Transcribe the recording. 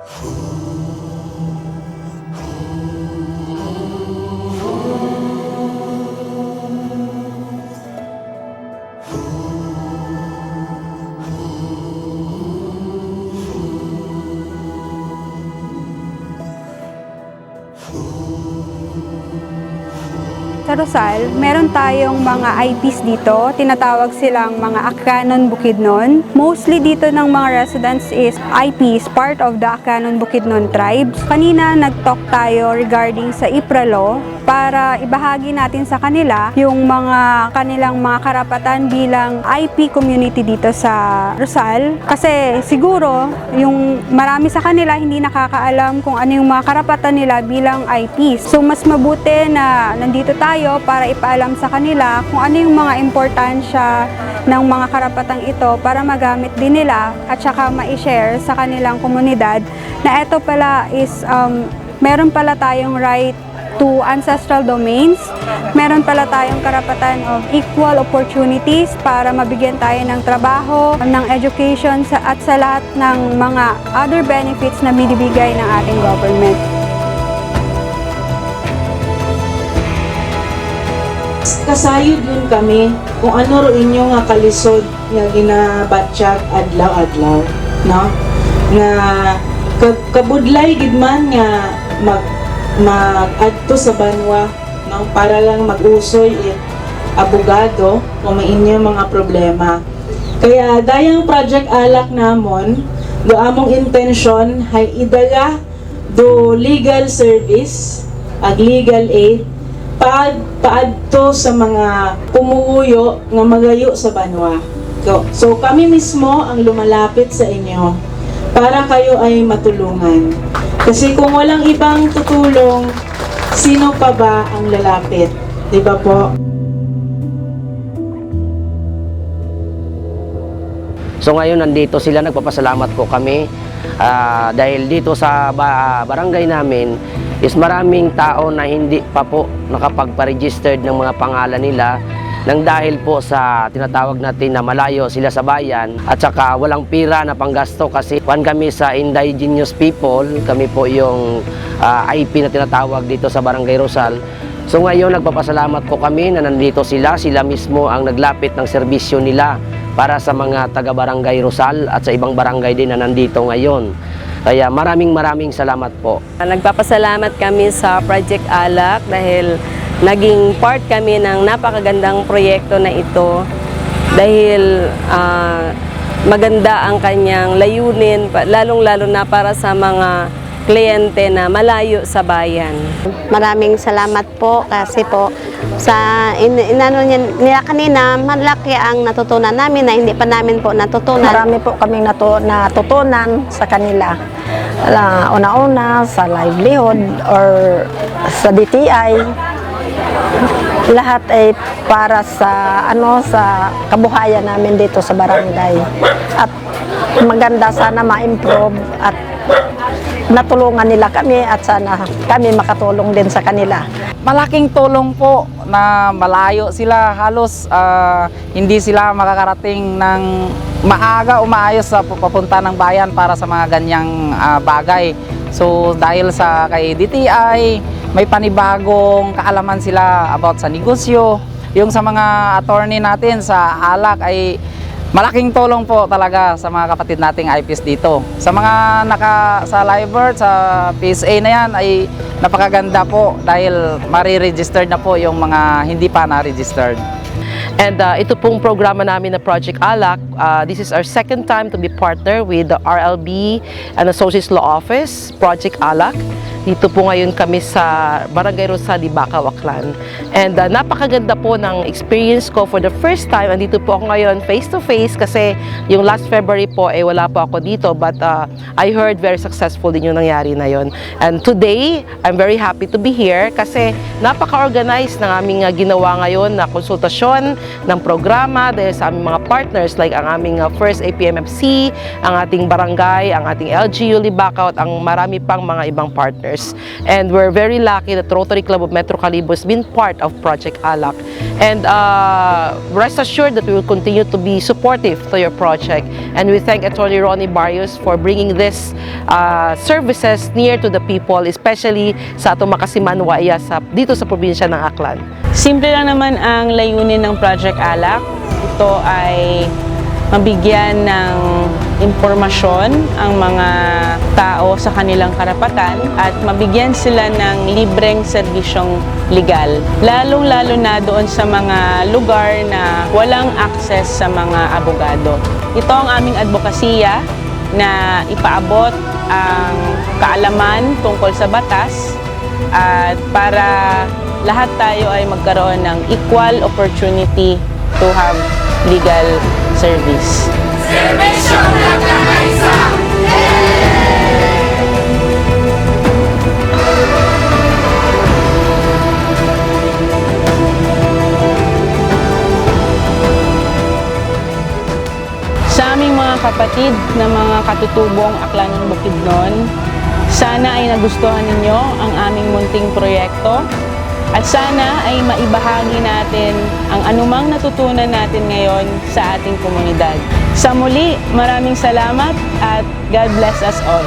Sa Rosal, meron tayong mga IPs dito, tinatawag silang mga Akkanon Bukidnon. Mostly dito ng mga residents is IPs, part of the Akkanon Bukidnon tribes. Kanina nag-talk tayo regarding sa IPRA law para ibahagi natin sa kanila yung mga kanilang mga karapatan bilang IP community dito sa Rosal. Kasi siguro yung marami sa kanila hindi nakakaalam kung ano yung mga karapatan nila bilang IPs. So mas mabuti na nandito tayo para ipaalam sa kanila kung ano yung mga importansya ng mga karapatang ito para magamit din nila at saka ma-share sa kanilang komunidad na ito pala is meron pala tayong right to ancestral domains, meron pala tayong karapatan of equal opportunities para mabigyan tayo ng trabaho, ng education at sa lahat ng mga other benefits na binibigay ng ating government. Kasayod yun kami kung ano ro inyo nga kalisod nga ginabatsyag adlaw-adlaw, no? Nga kabudlay gid man nga mag-adto sa banwa, no? Para lang mag-usoy abogado kung may inyo mga problema. Kaya dayang Project Alak namon, do among intensyon hay idala do legal service ag legal aid paadto sa mga pumuyo nga magayo sa banwa. So kami mismo ang lumalapit sa inyo para kayo ay matulungan. Kasi kung walang ibang tutulong, sino pa ba ang lalapit? Di ba po? So ngayon nandito sila, nagpapasalamat po kami dahil dito sa barangay namin is maraming tao na hindi pa po nakapagpa-registered ng mga pangalan nila nang dahil po sa tinatawag natin na malayo sila sa bayan at saka walang pira na panggasto kasi kami sa indigenous people, kami po yung IP na tinatawag dito sa Barangay Rosal. So ngayon nagpapasalamat po kami na nandito sila mismo ang naglapit ng serbisyo nila para sa mga taga-Barangay Rosal at sa ibang barangay din na nandito ngayon. Kaya maraming salamat po. Nagpapasalamat kami sa Project Alak dahil naging part kami ng napakagandang proyekto na ito dahil maganda ang kanyang layunin, lalong-lalo na para sa mga kliyente na malayo sa bayan. Maraming salamat po kasi po sa inano nila kanina, malaki ang natutunan namin na hindi pa namin po natutunan. Marami po kaming natutunan sa kanila. Una-una sa livelihood or sa DTI. Lahat ay para sa sa kabuhayan namin dito sa barangay. At maganda sana ma-improve at natulungan nila kami at sana kami makatulong din sa kanila. Malaking tulong po na malayo sila, halos hindi sila makakarating ng maaga o maayos sa papunta ng bayan para sa mga ganyang bagay. So dahil sa kay DTI, may panibagong kaalaman sila about sa negosyo. Yung sa mga attorney natin sa Alak ay malaking tulong po talaga sa mga kapatid nating IPs dito. Sa mga sa Livebird, sa PSA na yan ay napakaganda po dahil mariregistered na po yung mga hindi pa na-registered. And ito pong programa namin na Project Alak, this is our second time to be partner with the RLB and Associates Law Office, Project Alak. Dito po ngayon kami sa Barangay Rosal, Bacau, Aklan. And napakaganda po ng experience ko for the first time. Andito po ako ngayon face-to-face kasi yung last February po wala po ako dito, but I heard very successful din yung nangyari na yon. And today, I'm very happy to be here kasi napaka-organized ng aming ginawa ngayon na konsultasyon ng programa dahil sa aming mga partners like ang aming First APMFC, ang ating barangay, ang ating LGU Bacau at ang marami pang mga ibang partners. partners. And we're very lucky that Rotary Club of Metro Calibo has been part of Project ALAC. And rest assured that we will continue to be supportive to your project. And we thank Attorney Ronnie Barrios for bringing this services near to the people, especially sa atong Makasiman Waya dito sa probinsya ng Aklan. Simple lang naman ang layunin ng Project ALAC. Ito ay mabigyan ng impormasyon ang mga tao sa kanilang karapatan at mabigyan sila ng libreng serbisyong legal. Lalong-lalo na doon sa mga lugar na walang access sa mga abogado. Ito ang aming advokasya na ipaabot ang kaalaman tungkol sa batas at para lahat tayo ay magkaroon ng equal opportunity to have legal service. Sa aming mga kapatid na mga katutubong Aklan ng Bukidnon, sana ay nagustuhan ninyo ang aming munting proyekto at sana ay maibahagi natin ang anumang natutunan natin ngayon sa ating komunidad. Sa muli, maraming salamat at God bless us all.